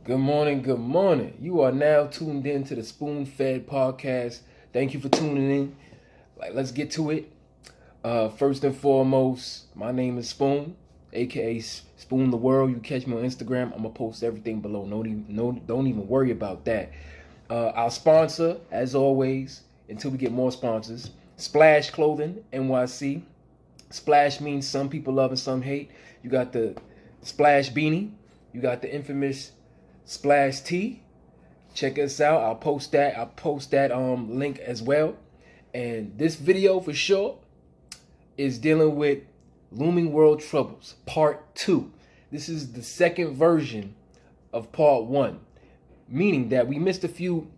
Good morning, good morning. You are now tuned in to the Spoon Fed Podcast. Thank you for tuning in. Let's get to it. First and foremost, my name is Spoon, aka Spoon the World. You catch me on Instagram. I'm gonna post everything below. Don't even worry about that. Our sponsor, as always, until we get more sponsors, Splash Clothing NYC. Splash means some people love and some hate. You got the Splash beanie. You got the infamous Splash T. Check us out. I'll post that link as well. And this video for sure is dealing with Looming World Troubles Part 2. This is the second version of Part 1, meaning that we missed a few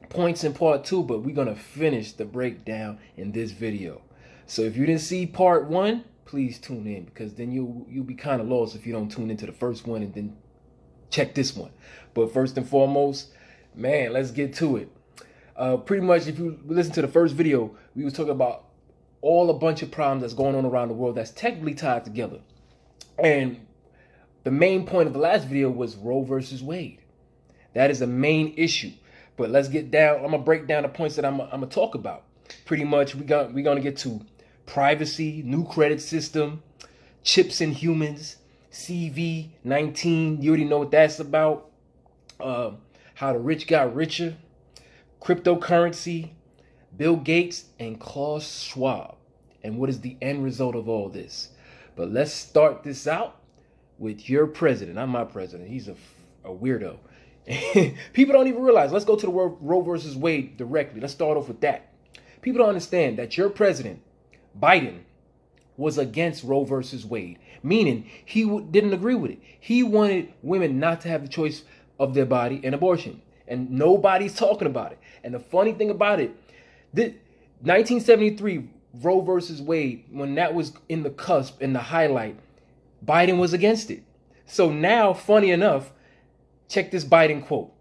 points in Part 2, but we're gonna finish the breakdown in this video. So if you didn't see Part 1, please tune in, because then you'll be kind of lost if you don't tune into the first one and then check this one. But first and foremost, man, let's get to it. Pretty much, if you listen to the first video, we was talking about a bunch of problems that's going on around the world that's technically tied together. And the main point of the last video was Roe versus Wade. That is the main issue. But let's get down. I'm gonna break down the points that I'm gonna talk about. Pretty much, we're gonna get to privacy, new credit system, chips in humans, CV-19. You already know what that's about. How the rich got richer, cryptocurrency, Bill Gates, and Klaus Schwab. And what is the end result of all this? But let's start this out with your president. Not my president. He's a weirdo. People don't even realize. Let's go to the Roe versus Wade directly. Let's start off with that. People don't understand that your president, Biden, was against Roe versus Wade, meaning he didn't agree with it. He wanted women not to have the choice of their body and abortion, and nobody's talking about it. And the funny thing about it, 1973 Roe versus Wade, when that was in the cusp, in the highlight, Biden was against it. So now, funny enough, check this Biden quote.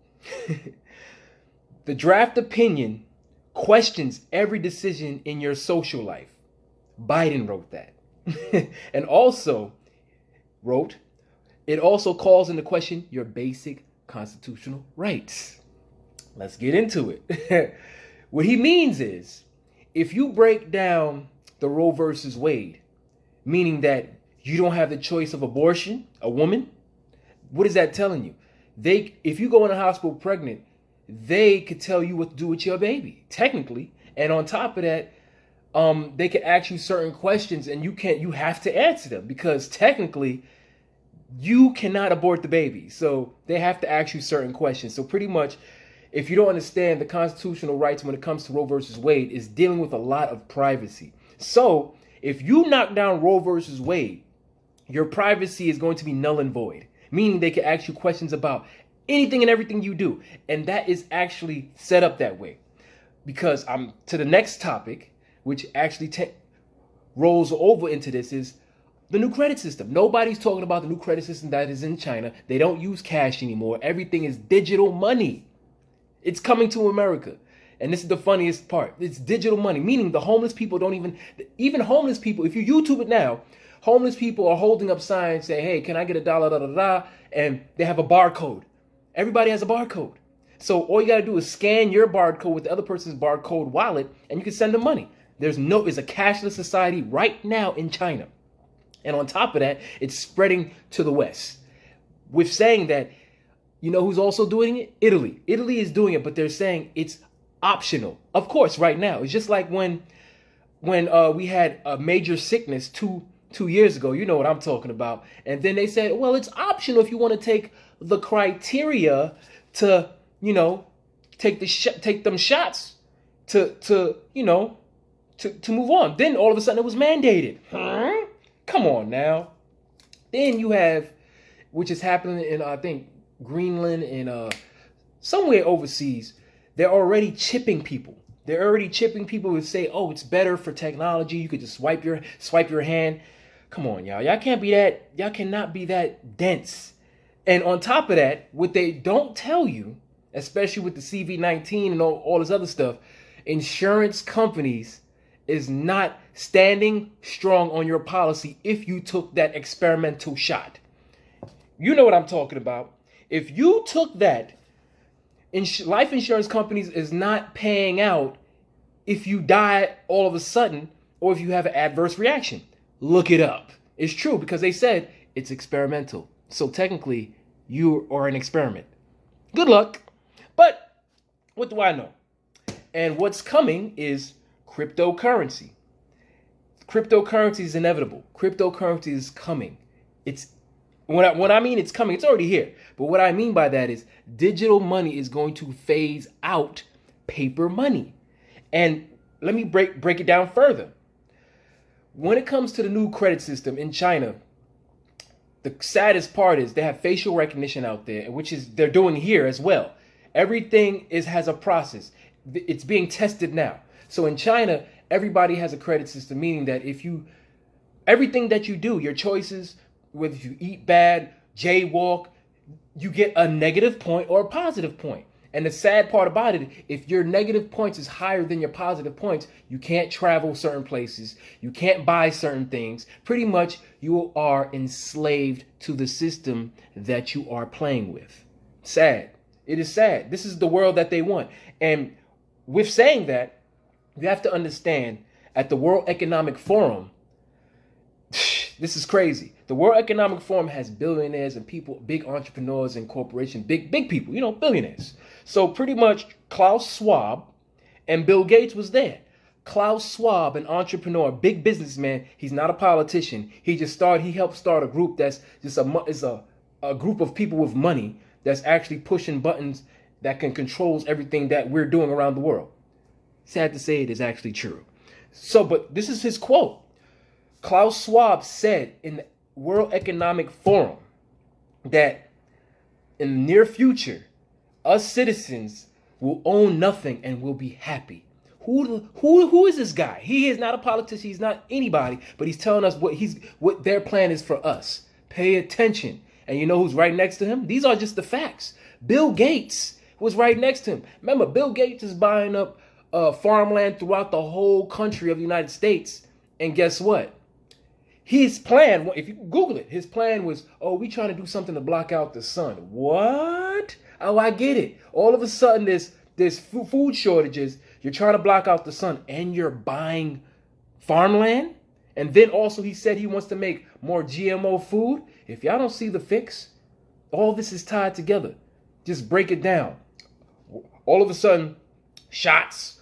The draft opinion questions every decision in your social life. Biden wrote that. And also wrote, it also calls into question your basic constitutional rights. Let's get into it. What he means is, if you break down the Roe versus Wade, meaning that you don't have the choice of abortion, a woman, what is that telling you? If you go in a hospital pregnant, they could tell you what to do with your baby, technically. And on top of that, they can ask you certain questions, and you have to answer them, because technically you cannot abort the baby. So they have to ask you certain questions. So pretty much, if you don't understand the constitutional rights when it comes to Roe versus Wade, is dealing with a lot of privacy. So if you knock down Roe versus Wade, your privacy is going to be null and void, meaning they can ask you questions about anything and everything you do. And that is actually set up that way, because I'm to the next topic, which actually rolls over into this, is the new credit system. Nobody's talking about the new credit system that is in China. They don't use cash anymore. Everything is digital money. It's coming to America. And this is the funniest part. It's digital money, meaning the homeless people don't even homeless people, if you YouTube it now, homeless people are holding up signs saying, hey, can I get $1, da, da, da, and they have a barcode. Everybody has a barcode. So all you got to do is scan your barcode with the other person's barcode wallet, and you can send them money. It's a cashless society right now in China. And on top of that, it's spreading to the West. With saying that, you know who's also doing it? Italy. Italy is doing it, but they're saying it's optional. Of course, right now. It's just like when we had a major sickness two years ago. You know what I'm talking about. And then they said, well, it's optional if you want to take the criteria to, take them shots to move on. Then all of a sudden it was mandated. Huh? Come on now. Then you have, which is happening in, I think, Greenland and somewhere overseas, they're already chipping people. They're already chipping people who say, oh, it's better for technology. You could just swipe your hand. Come on, y'all. Y'all cannot be that dense. And on top of that, what they don't tell you, especially with the CV-19 and all this other stuff, insurance companies is not standing strong on your policy if you took that experimental shot. You know what I'm talking about. If you took that, life insurance companies is not paying out if you die all of a sudden or if you have an adverse reaction. Look it up. It's true because they said it's experimental. So technically, you are an experiment. Good luck. But what do I know? And what's coming is cryptocurrency. Cryptocurrency is inevitable. Cryptocurrency is coming. It's what I mean it's coming. It's already here. But what I mean by that is digital money is going to phase out paper money. And let me break it down further. When it comes to the new credit system in China, the saddest part is they have facial recognition out there, which is they're doing here as well. Everything has a process. It's being tested now. So in China, everybody has a credit system, meaning that everything that you do, your choices, whether you eat bad, jaywalk, you get a negative point or a positive point. And the sad part about it, if your negative points is higher than your positive points, you can't travel certain places. You can't buy certain things. Pretty much you are enslaved to the system that you are playing with. Sad. It is sad. This is the world that they want. And with saying that, you have to understand at the World Economic Forum, this is crazy. The World Economic Forum has billionaires and people, big entrepreneurs and corporations, big people, billionaires. So pretty much Klaus Schwab and Bill Gates was there. Klaus Schwab, an entrepreneur, big businessman. He's not a politician. He helped start a group that's just a group of people with money that's actually pushing buttons that can control everything that we're doing around the world. Sad to say it is actually true. So, but this is his quote. Klaus Schwab said in the World Economic Forum that in the near future, us citizens will own nothing and will be happy. Who is this guy? He is not a politician. He's not anybody, but he's telling us what their plan is for us. Pay attention. And you know who's right next to him? These are just the facts. Bill Gates was right next to him. Remember, Bill Gates is buying up farmland throughout the whole country of the United States. And guess what? His plan, if you Google it, his plan was, we trying to do something to block out the sun. What? Oh, I get it. All of a sudden, there's food shortages. You're trying to block out the sun and you're buying farmland. And then also he said he wants to make more GMO food. If y'all don't see the fix, all this is tied together. Just break it down. All of a sudden, shots,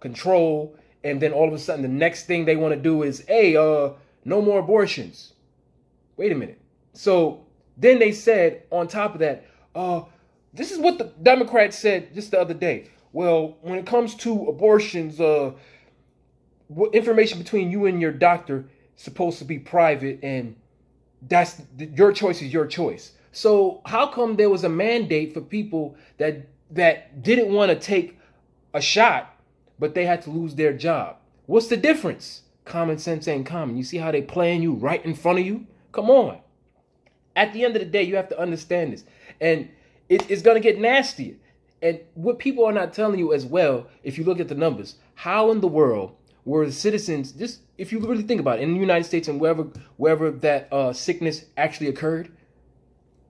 control. And then all of a sudden, the next thing they want to do is, no more abortions. Wait a minute. So then they said on top of that, this is what the Democrats said just the other day. Well, when it comes to abortions, information between you and your doctor is supposed to be private, and that's your choice is your choice. So how come there was a mandate for people that didn't want to take a shot, but they had to lose their job? What's the difference? Common sense ain't common. You see how they playing you right in front of you? Come on. At the end of the day, you have to understand this. And it's going to get nastier. And what people are not telling you as well, if you look at the numbers, how in the world were the citizens, just if you really think about it, in the United States and wherever that sickness actually occurred,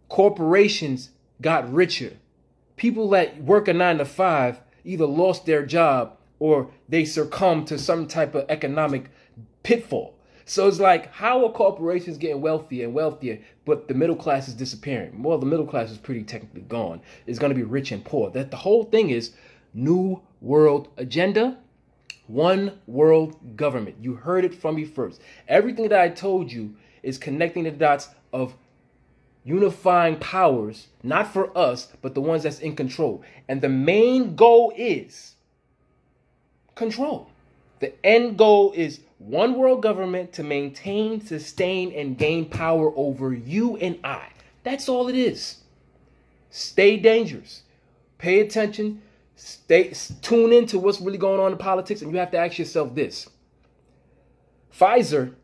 corporations got richer. People that work a 9 to 5 either lost their job or they succumbed to some type of economic pitfall. So it's like, how are corporations getting wealthier and wealthier, but the middle class is disappearing? Well, the middle class is pretty technically gone. It's going to be rich and poor. That the whole thing is New World Agenda, one world government. You heard it from me first. Everything that I told you is connecting the dots of unifying powers, not for us, but the ones that's in control. And the main goal is control. The end goal is one world government to maintain, sustain, and gain power over you and I. That's all it is. Stay dangerous. Pay attention. Tune into what's really going on in politics, and you have to ask yourself this. Pfizer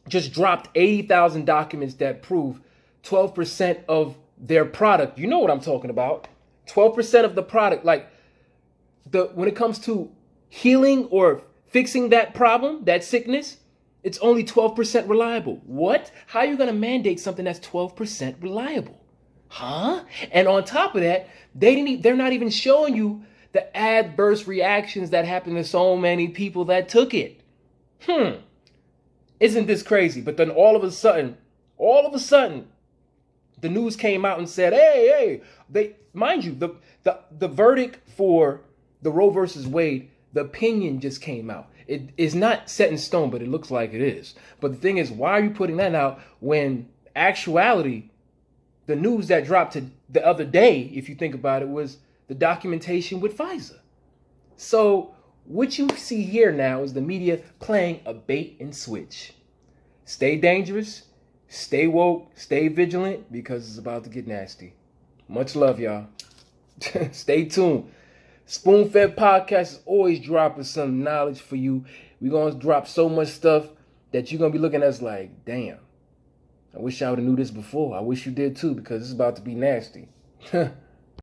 just dropped 80,000 documents that prove 12% of their product. You know what I'm talking about. 12% of the product, when it comes to healing or fixing that problem, that sickness, it's only 12% reliable. What? How are you going to mandate something that's 12% reliable? Huh? And on top of that, they're not even showing you the adverse reactions that happened to so many people that took it. Isn't this crazy? But then all of a sudden, the news came out and said, hey, they mind you, the verdict for the Roe versus Wade, the opinion just came out. It is not set in stone, but it looks like it is. But the thing is, why are you putting that out when actuality, the news that dropped the other day, if you think about it, was the documentation with Pfizer. So what you see here now is the media playing a bait and switch. Stay dangerous, stay woke, stay vigilant, because it's about to get nasty. Much love, y'all. Stay tuned. Spoon Fed Podcast is always dropping some knowledge for you. We're going to drop so much stuff that you're going to be looking at us like, damn, I wish I would have knew this before. I wish you did too, because it's about to be nasty.